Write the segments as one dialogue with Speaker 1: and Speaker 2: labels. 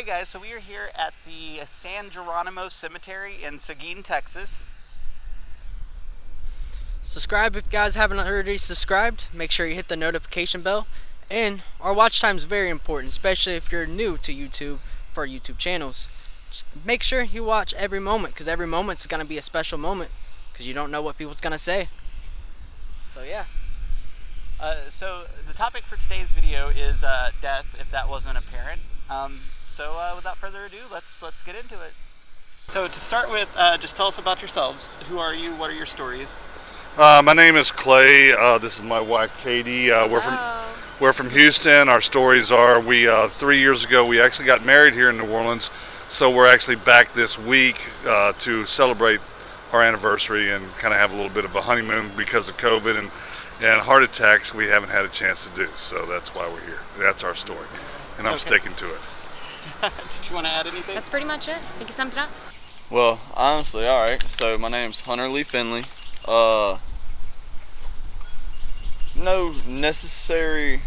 Speaker 1: Okay guys, so we are here at the San Geronimo Cemetery in Seguin, Texas.
Speaker 2: Subscribe if you guys haven't already subscribed. Make sure you hit the notification bell. And our watch time is very important, especially if you're new to YouTube for our YouTube channels. Just make sure you watch every moment, because every moment's going to be a special moment, because you don't know what people's going to say. So yeah.
Speaker 1: So the topic for today's video is death, if that wasn't apparent. So without further ado, let's get into it. So to start with, just tell us about yourselves. Who are you? What are your stories?
Speaker 3: My name is Clay. This is my wife Katy. We're from Houston. Our stories are 3 years ago we actually got married here in New Orleans, so we're actually back this week to celebrate our anniversary and kind of have a little bit of a honeymoon because of COVID and heart attacks. We haven't had a chance to do, so that's why we're here. That's our story, and I'm sticking to it.
Speaker 1: Did you want to add anything?
Speaker 4: That's pretty much it. I think you summed it up.
Speaker 5: Well, honestly, alright, so my name's Hunter Lee Finley. No necessary,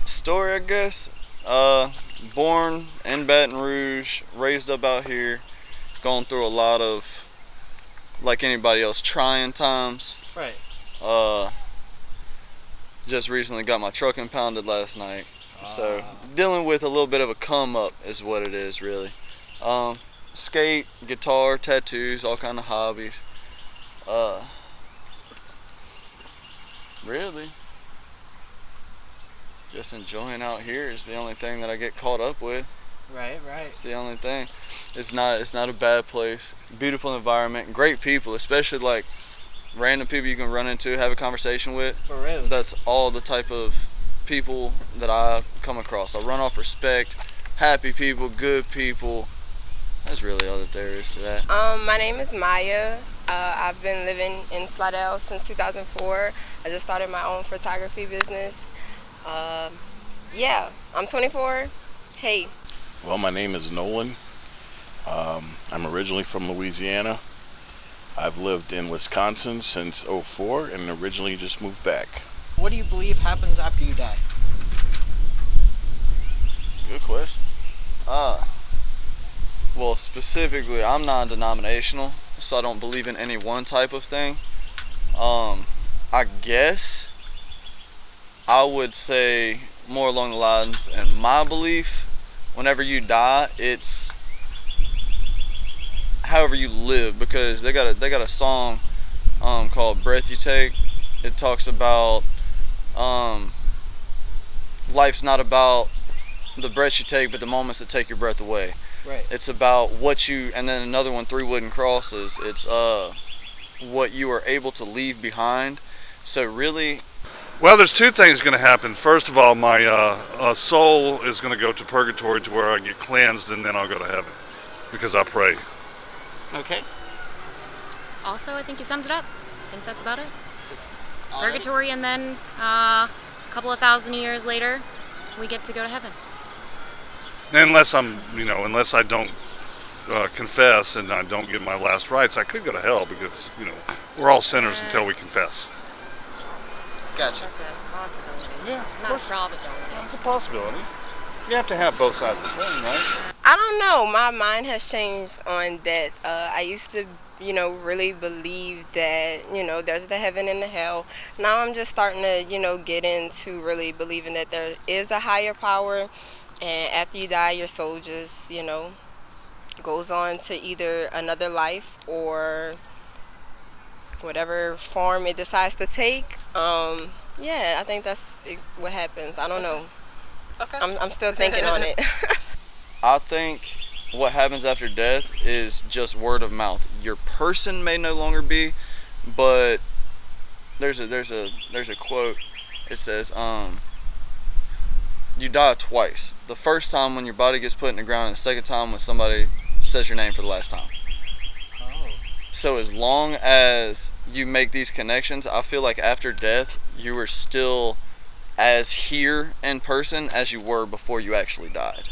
Speaker 5: story, I guess. Born in Baton Rouge, raised up out here, gone through a lot of, like anybody else, trying times.
Speaker 2: Right.
Speaker 5: Just recently got my truck impounded last night. So, dealing with a little bit of a come up is what it is, really. Skate, guitar, tattoos, all kind of hobbies. Really, just enjoying out here is the only thing that I get caught up with.
Speaker 2: Right.
Speaker 5: It's the only thing. It's not a bad place. Beautiful environment, great people, especially random people you can run into, have a conversation with.
Speaker 2: For real.
Speaker 5: That's all the type of people that I come across. I run off respect, happy people, good people. That's really all that there is to that.
Speaker 6: My name is Maya. I've been living in Slidell since 2004. I just started my own photography business. Yeah, I'm 24. Hey.
Speaker 7: Well, my name is Nolan. I'm originally from Louisiana. I've lived in Wisconsin since '04 and originally just moved back.
Speaker 2: What do you believe happens after you die?
Speaker 5: Good question. Well, specifically, I'm non-denominational, so I don't believe in any one type of thing. I guess I would say more along the lines, in my belief, whenever you die, it's however you live, because they got a song called "Breath You Take." It talks about life's not about the breaths you take, but the moments that take your breath away.
Speaker 2: Right.
Speaker 5: It's about what you, and then another one, 3 Wooden Crosses. It's what you are able to leave behind. So really,
Speaker 3: Well, there's two things going to happen. First of all, my soul is going to go to purgatory to where I get cleansed, and then I'll go to heaven because I pray.
Speaker 1: Okay.
Speaker 4: Also, I think you summed it up. I think that's about it. Purgatory, and then a couple of thousand years later, we get to go to heaven.
Speaker 3: Unless I don't confess and I don't get my last rites, I could go to hell because, we're all sinners until we confess.
Speaker 1: Gotcha.
Speaker 4: That's a possibility.
Speaker 3: Yeah,
Speaker 4: Not a probability.
Speaker 3: It's a possibility. You have to have both sides of the coin, right?
Speaker 6: I don't know. My mind has changed on that. I used to, really believe that, there's the heaven and the hell. Now I'm just starting to, get into really believing that there is a higher power. And after you die, your soul just, goes on to either another life or whatever form it decides to take. Yeah, I think that's what happens. I don't know.
Speaker 1: Okay.
Speaker 6: I'm still thinking on it.
Speaker 5: I think what happens after death is just word of mouth. Your person may no longer be, but there's a quote. It says, you die twice. The first time when your body gets put in the ground, and the second time when somebody says your name for the last time.
Speaker 2: Oh.
Speaker 5: So as long as you make these connections, I feel like after death, you are still as here in person as you were before you actually died.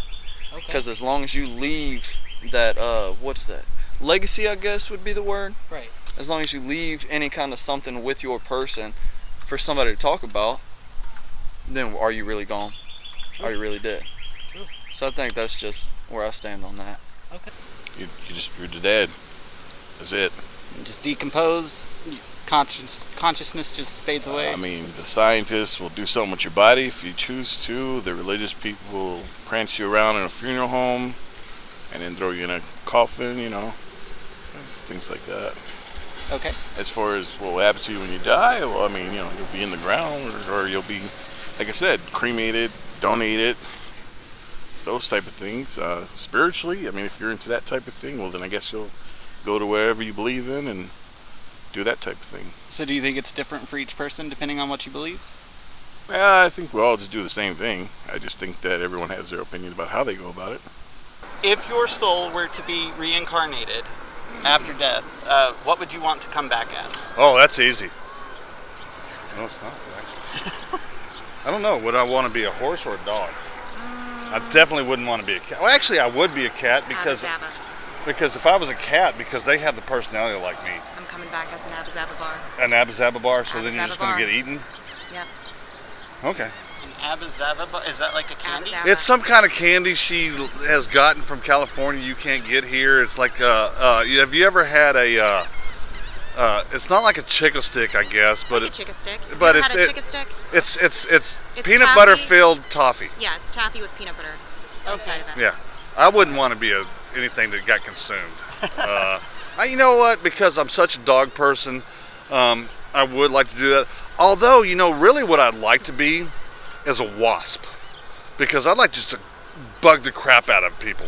Speaker 2: Okay.
Speaker 5: Because as long as you leave that, legacy, I guess would be the word.
Speaker 2: Right.
Speaker 5: As long as you leave any kind of something with your person for somebody to talk about, then are you really gone?
Speaker 2: True.
Speaker 5: Are you really dead?
Speaker 2: True.
Speaker 5: So I think that's just where I stand on that.
Speaker 1: Okay.
Speaker 7: You're dead. That's it.
Speaker 1: Just decompose. Consciousness just fades away.
Speaker 7: I mean, the scientists will do something with your body if you choose to. The religious people will prance you around in a funeral home and then throw you in a coffin, things like that.
Speaker 1: Okay.
Speaker 7: As far as what will happen to you when you die, well, I mean, you'll be in the ground or you'll be, like I said, cremated, donated, those type of things. Spiritually, I mean, if you're into that type of thing, well, then I guess you'll go to wherever you believe in and do that type of thing.
Speaker 1: So do you think it's different for each person depending on what you believe?
Speaker 7: Yeah, I think we all just do the same thing. I just think that everyone has their opinion about how they go about it.
Speaker 1: If your soul were to be reincarnated after death, what would you want to come back as?
Speaker 3: Oh, that's easy. No, it's not, actually. I don't know. Would I want to be a horse or a dog? I definitely wouldn't want to be a cat. Well, actually, I would be a cat because if I was a cat, because they have the personality like me.
Speaker 4: I'm coming back as an Abba Zaba bar.
Speaker 3: An Abba Zaba bar, so then you're
Speaker 4: Abba
Speaker 3: just going
Speaker 4: Zaba
Speaker 3: to
Speaker 4: bar.
Speaker 3: get eaten?
Speaker 4: Yep.
Speaker 3: Okay.
Speaker 1: An Abba Zaba? Is that like a candy?
Speaker 4: Abba Zaba.
Speaker 3: It's some kind of candy she has gotten from California you can't get here. It's like, have you ever had a, it's not like a Chick-O stick, I guess, but
Speaker 4: Like a Chick-O stick. Have
Speaker 3: but
Speaker 4: you ever
Speaker 3: it's-
Speaker 4: had a
Speaker 3: it-
Speaker 4: Chick-O stick?
Speaker 3: it's
Speaker 4: It's
Speaker 3: peanut
Speaker 4: taffy.
Speaker 3: butter filled toffee.
Speaker 4: Yeah, it's taffy with peanut butter inside of it.
Speaker 3: Yeah. I wouldn't want to be anything that got consumed. You know what? Because I'm such a dog person, I would like to do that. Although, really what I'd like to be is a wasp. Because I'd like just to bug the crap out of people.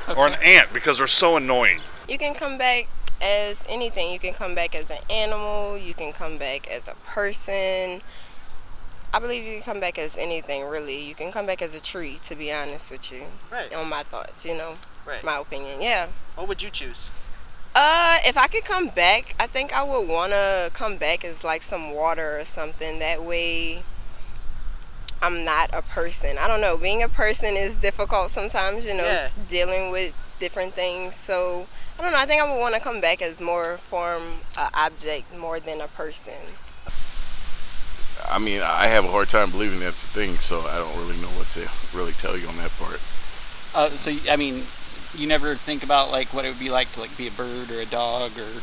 Speaker 3: Okay. Or an ant, because they're so annoying.
Speaker 6: You can come back as anything. You can come back as an animal. You can come back as a person. I believe you can come back as anything, really. You can come back as a tree, to be honest with you.
Speaker 1: Right.
Speaker 6: On my thoughts,
Speaker 1: Right.
Speaker 6: my opinion, yeah.
Speaker 1: What would you choose?
Speaker 6: If I could come back, I think I would want to come back as like some water or something. That way I'm not a person. I don't know. Being a person is difficult sometimes,
Speaker 1: Yeah.
Speaker 6: dealing with different things. So, I don't know. I think I would want to come back as more from an object more than a person.
Speaker 7: I mean, I have a hard time believing that's a thing, so I don't really know what to really tell you on that part.
Speaker 1: So, I mean, you never think about like what it would be like to like be a bird or a dog or...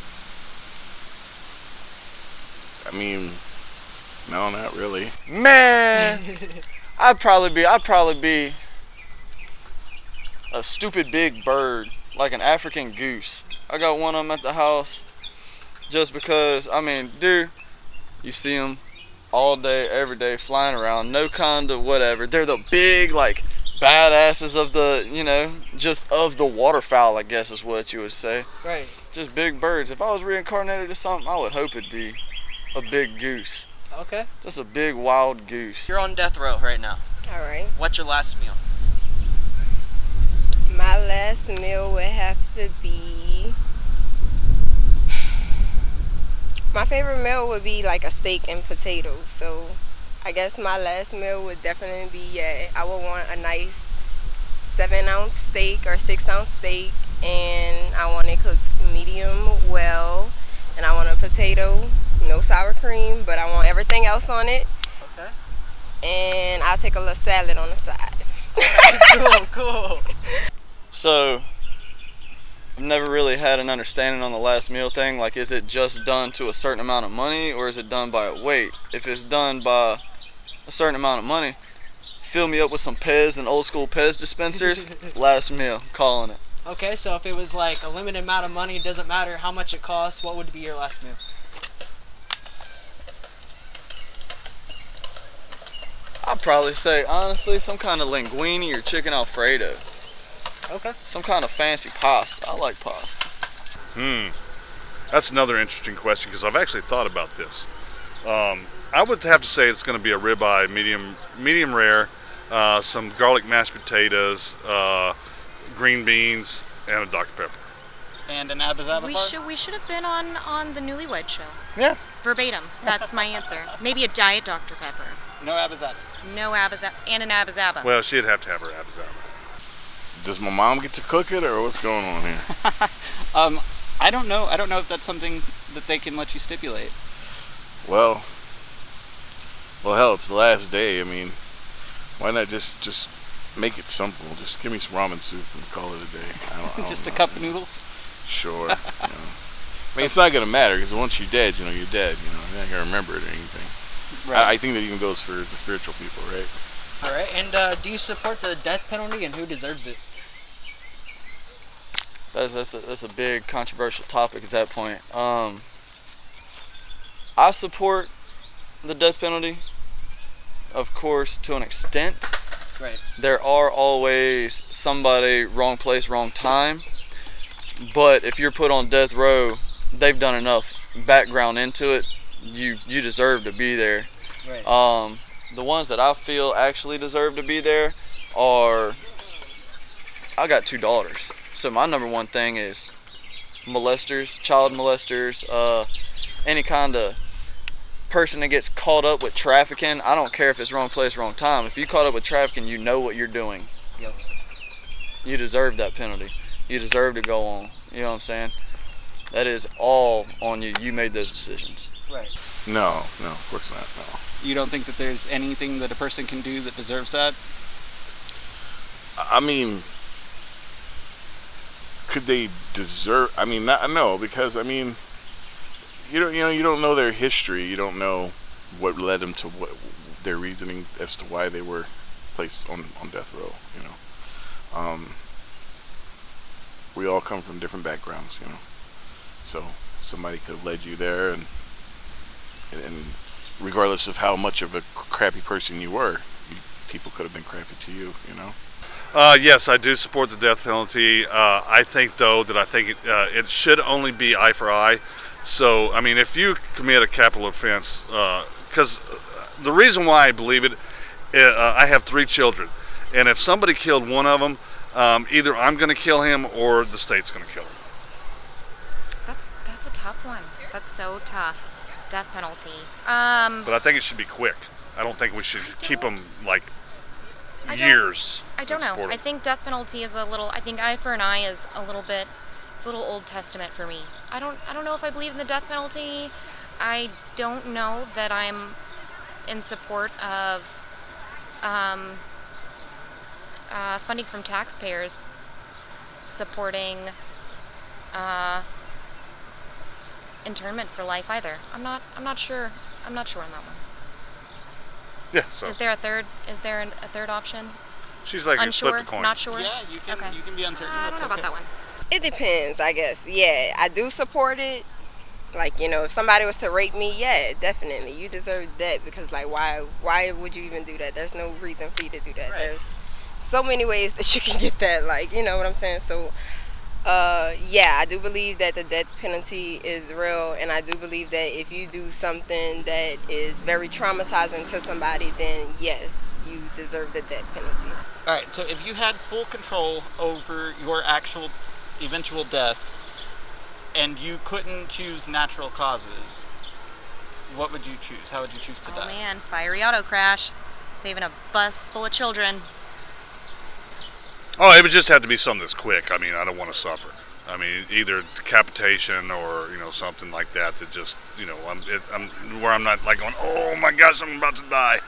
Speaker 7: I mean, no, not really.
Speaker 5: Man, I'd probably be a stupid big bird, like an African goose. I got one of them at the house just because, I mean, dude, you see them all day, every day, flying around, no kind of whatever. They're the big, like, badasses of the, just of the waterfowl, I guess is what you would say.
Speaker 2: Right.
Speaker 5: Just big birds. If I was reincarnated to something, I would hope it'd be a big goose.
Speaker 2: Okay.
Speaker 5: Just a big wild goose.
Speaker 8: You're on death row right now.
Speaker 6: All right.
Speaker 8: What's your last meal?
Speaker 6: My last meal would have to be... My favorite meal would be like a steak and potatoes. So I guess my last meal would definitely be, I would want a nice 7-ounce steak or 6-ounce steak, and I want it cooked medium well, and I want a potato, no sour cream, but I want everything else on it.
Speaker 8: Okay.
Speaker 6: And I'll take a little salad on the side.
Speaker 8: Cool.
Speaker 5: So, I've never really had an understanding on the last meal thing. Like, is it just done to a certain amount of money, or is it done by a weight? If it's done by a certain amount of money, fill me up with some Pez and old school Pez dispensers. Last meal, calling it.
Speaker 2: Okay, so if it was like a limited amount of money, it doesn't matter how much it costs, what would be your last meal?
Speaker 5: I'd probably say, honestly, some kind of linguine or chicken Alfredo.
Speaker 2: Okay.
Speaker 5: Some kind of fancy pasta. I like pasta.
Speaker 3: That's another interesting question because I've actually thought about this. I would have to say it's going to be a ribeye, medium rare, some garlic mashed potatoes, green beans, and a Dr. Pepper.
Speaker 1: And an Abba Zaba bar?
Speaker 4: We should have been on the Newlywed Show.
Speaker 5: Yeah.
Speaker 4: Verbatim. That's my answer. Maybe a diet Dr. Pepper.
Speaker 1: No Abba Zaba.
Speaker 4: No Abba Zaba and an Abba Zaba.
Speaker 3: Well, she'd have to have her Abba Zaba.
Speaker 7: Does my mom get to cook it, or what's going on here?
Speaker 1: I don't know. I don't know if that's something that they can let you stipulate.
Speaker 7: Well, hell, it's the last day. I mean, why not just make it simple. Just give me some ramen soup and call it a day. I don't
Speaker 1: Just a
Speaker 7: know.
Speaker 1: cup of noodles.
Speaker 7: Sure. I mean, it's not gonna matter because once you're dead, you're dead. You're not gonna remember it or anything. I think that even goes for the spiritual people, right?
Speaker 2: All right. And do you support the death penalty, and who deserves it?
Speaker 5: That's a big controversial topic at that point. I support the death penalty, of course, to an extent.
Speaker 2: Right.
Speaker 5: There are always somebody wrong place, wrong time. But if you're put on death row, they've done enough background into it. You deserve to be there.
Speaker 2: Right.
Speaker 5: The ones that I feel actually deserve to be there are, I got 2 daughters. So my number one thing is molesters, child molesters, any kind of person that gets caught up with trafficking. I don't care if it's wrong place, wrong time. If you caught up with trafficking, you know what you're doing.
Speaker 2: Yep.
Speaker 5: You deserve that penalty. You deserve to go on. You know what I'm saying? That is all on you. You made those decisions.
Speaker 2: Right.
Speaker 7: No, of course not. No.
Speaker 1: You don't think that there's anything that a person can do that deserves that?
Speaker 7: I mean, could they deserve? I mean, no, because I mean, you don't know their history. You don't know what led them to what their reasoning as to why they were placed on death row. We all come from different backgrounds. So somebody could have led you there, and regardless of how much of a crappy person you were, people could have been crappy to you.
Speaker 3: Yes, I do support the death penalty. I think, though, that it should only be eye for eye. So, I mean, if you commit a capital offense, because the reason why I believe it, I have 3 children, and if somebody killed one of them, either I'm going to kill him or the state's going to kill him.
Speaker 4: That's a tough one. That's so tough. Death penalty.
Speaker 3: But I think it should be quick. I don't think we should keep them like years.
Speaker 4: I don't know. I think death penalty is I think eye for an eye is a little bit. It's a little Old Testament for me. I don't know if I believe in the death penalty. I don't know that I'm in support of funding from taxpayers supporting internment for life either. I'm not sure on that one.
Speaker 3: Yeah. So
Speaker 4: Is there a third option?
Speaker 3: she's like,
Speaker 4: Unsure,
Speaker 3: flip the coin.
Speaker 4: not sure.
Speaker 1: Yeah, you can.
Speaker 4: Okay.
Speaker 1: You can be uncertain.
Speaker 4: I don't
Speaker 1: That's
Speaker 4: know about
Speaker 1: okay.
Speaker 4: that one.
Speaker 6: It depends, I guess. Yeah, I do support it. Like, if somebody was to rape me, yeah, definitely. You deserve that because, like, why would you even do that? There's no reason for you to do that.
Speaker 2: Right.
Speaker 6: There's so many ways that you can get that, like, you know what I'm saying? So, yeah, I do believe that the death penalty is real, and I do believe that if you do something that is very traumatizing to somebody, then yes, you deserve the death penalty.
Speaker 1: All right. So if you had full control over your actual eventual death, and you couldn't choose natural causes, what would you choose? How would you choose to die?
Speaker 4: Oh man, fiery auto crash, saving a bus full of children.
Speaker 3: Oh, it would just have to be something that's quick. I mean, I don't want to suffer. I mean, either decapitation or something like that. That just I'm where I'm not like going, oh my gosh, I'm about to die.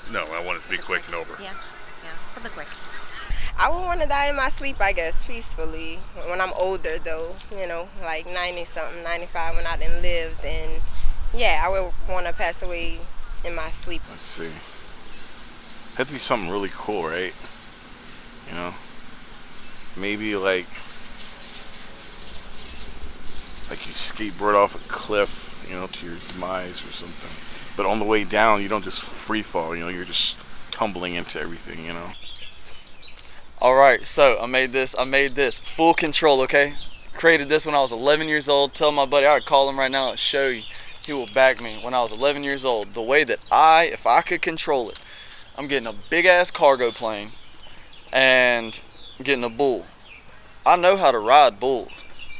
Speaker 3: No, I want it to be quick and over.
Speaker 4: Yeah, something quick.
Speaker 6: I would want to die in my sleep, I guess, peacefully. When I'm older, though, like 90-something, 95, when I didn't live, then, yeah, I would want to pass away in my sleep.
Speaker 7: Let's see. It had to be something really cool, right? Maybe like you skateboard off a cliff, to your demise or something. But on the way down, you don't just free fall, you're just tumbling into everything,
Speaker 5: All right, so I made this full control, okay? Created this when I was 11 years old. Tell my buddy, I'd call him right now and show you. He will back me. When I was 11 years old, the way that if I could control it, I'm getting a big ass cargo plane and getting a bull. I know how to ride bulls.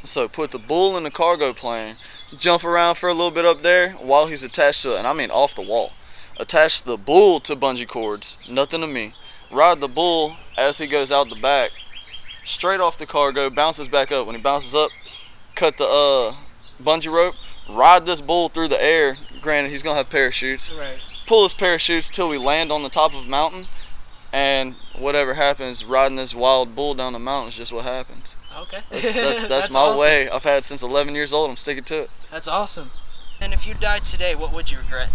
Speaker 5: So put the bull in the cargo plane, jump around for a little bit up there while he's attached to it, and I mean off the wall. Attach the bull to bungee cords, nothing to me. Ride the bull as he goes out the back, straight off the cargo, bounces back up. When he bounces up, cut the bungee rope, ride this bull through the air. Granted, he's gonna have parachutes.
Speaker 2: Right.
Speaker 5: Pull his parachutes till we land on the top of a mountain, and whatever happens, riding this wild bull down the mountain is just what happens.
Speaker 9: Okay.
Speaker 5: That's my
Speaker 9: awesome.
Speaker 5: way. I've had it since 11 years old. I'm sticking to it.
Speaker 9: That's awesome. And if you died today, what would you regret?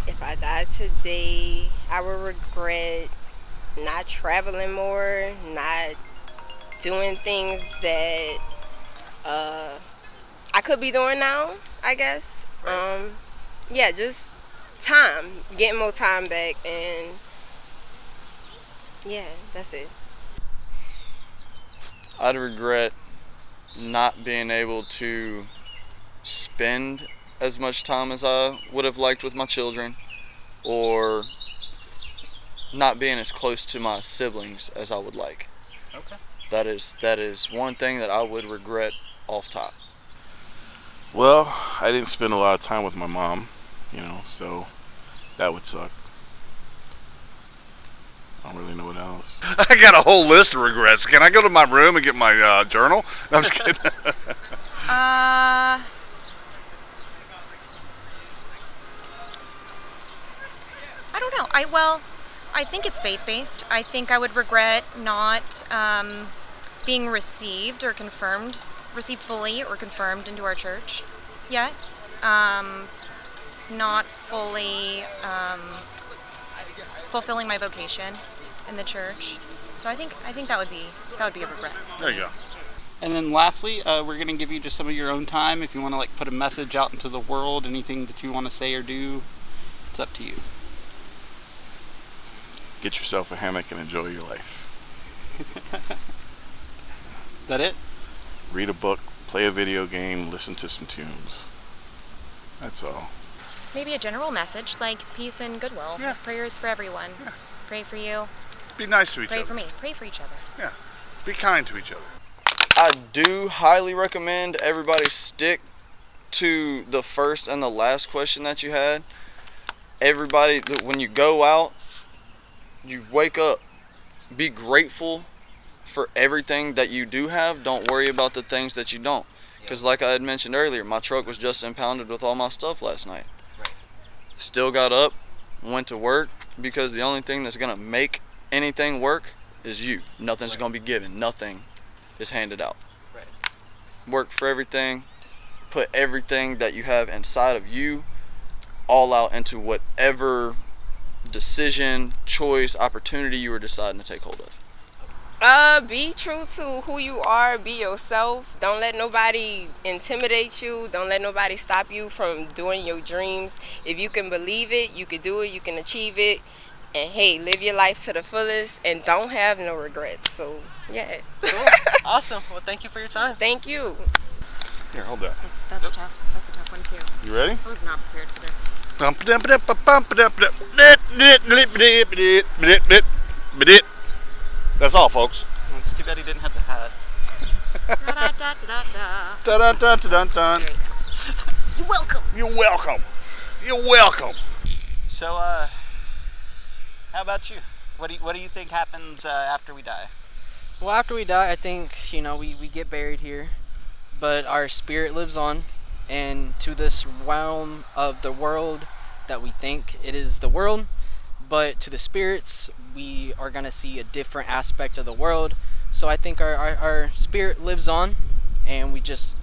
Speaker 6: If I died today, I would regret not traveling more, not doing things that I could be doing now, I guess. Yeah, just time, getting more time back, and yeah, that's it.
Speaker 5: I'd regret not being able to spend as much time as I would have liked with my children, or not being as close to my siblings as I would like.
Speaker 9: Okay.
Speaker 5: That is one thing that I would regret off top.
Speaker 7: Well, I didn't spend a lot of time with my mom, so that would suck. I don't really know what else.
Speaker 3: I got a whole list of regrets. Can I go to my room and get my journal? No, I'm just kidding.
Speaker 4: I don't know. I think it's faith-based. I think I would regret not being received fully or confirmed into our church yet. Not fully fulfilling my vocation in the church. So I think that would be a regret.
Speaker 3: There you go.
Speaker 1: And then lastly, we're going to give you just some of your own time. If you want to put a message out into the world, anything that you want to say or do, it's up to you.
Speaker 7: Get yourself a hammock and enjoy your life.
Speaker 1: That it?
Speaker 7: Read a book, play a video game, listen to some tunes. That's all.
Speaker 4: Maybe a general message like peace and goodwill.
Speaker 3: Yeah.
Speaker 4: Prayers for everyone.
Speaker 3: Yeah.
Speaker 4: Pray for you.
Speaker 3: Be nice to each
Speaker 4: Pray
Speaker 3: other.
Speaker 4: for me. Pray for each other.
Speaker 3: Yeah. Be kind to each other.
Speaker 5: I do highly recommend everybody stick to the first and the last question that you had. Everybody, when you go out, you wake up, be grateful for everything that you do have. Don't worry about the things that you don't. Because like I had mentioned earlier, my truck was just impounded with all my stuff last night.
Speaker 9: Right.
Speaker 5: Still got up, went to work, because the only thing that's going to make anything work is you. Nothing's
Speaker 9: Right.
Speaker 5: going to be given. Nothing is handed out.
Speaker 9: Right.
Speaker 5: Work for everything. Put everything that you have inside of you all out into whatever decision, choice, opportunity you were deciding to take hold of.
Speaker 6: Be true to who you are. Be yourself. Don't let nobody intimidate you. Don't let nobody stop you from doing your dreams. If you can believe it, you can do it, you can achieve it. And hey, live your life to the fullest and don't have no regrets. So, yeah.
Speaker 9: Cool. Awesome. Well, thank you for your time.
Speaker 6: Thank you.
Speaker 3: Here, hold that.
Speaker 4: That's tough. That's a tough one too.
Speaker 3: You ready?
Speaker 4: I was not prepared for this.
Speaker 3: That's all, folks.
Speaker 1: It's too bad he didn't have the hat.
Speaker 4: Da-da-da-da-da.
Speaker 3: Dun-dun-dun-dun-dun.
Speaker 4: You're welcome.
Speaker 3: You're welcome. You're welcome.
Speaker 1: So, how about you? What do you think happens after we die?
Speaker 2: Well, after we die, I think, we get buried here, but our spirit lives on, and to this realm of the world that we think it is the world, but to the spirits, we are going to see a different aspect of the world. So I think our spirit lives on, and we just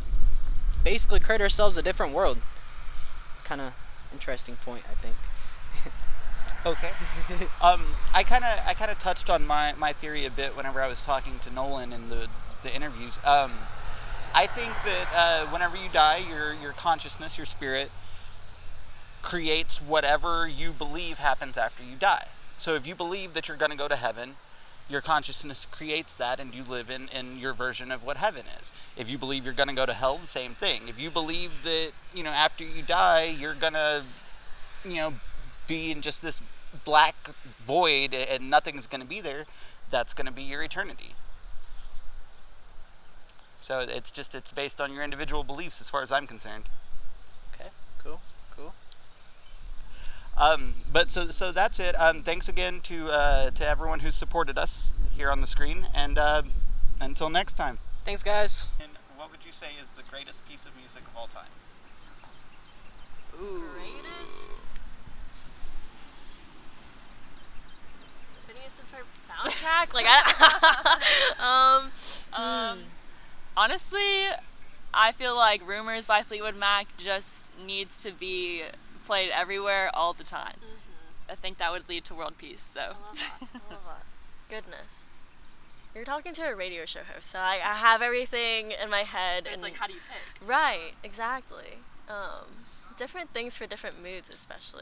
Speaker 2: basically create ourselves a different world. It's kind of interesting point, I think.
Speaker 1: Okay. I kind of touched on my theory a bit whenever I was talking to Nolan in the interviews. I think that whenever you die, your consciousness, your spirit, creates whatever you believe happens after you die. So if you believe that you're going to go to heaven, your consciousness creates that, and you live in your version of what heaven is. If you believe you're going to go to hell, the same thing. If you believe that, after you die, you're going to, be in just this black void and nothing's going to be there, that's going to be your eternity. So it's based on your individual beliefs as far as I'm concerned.
Speaker 2: Okay, cool.
Speaker 1: But so that's it. Thanks again to everyone who's supported us here on the screen, and until next time.
Speaker 2: Thanks, guys.
Speaker 1: And what would you say is the greatest piece of music of all time?
Speaker 2: Ooh.
Speaker 4: Greatest?
Speaker 10: need some sort of soundtrack. Like,
Speaker 11: honestly, I feel like Rumors by Fleetwood Mac just needs to be played everywhere all the time. I think that would lead to world peace, so.
Speaker 10: I love that. I love that. Goodness. You're talking to a radio show host, so I have everything in my head.
Speaker 11: It's like, how do you pick?
Speaker 10: Right, exactly. Different things for different moods, especially.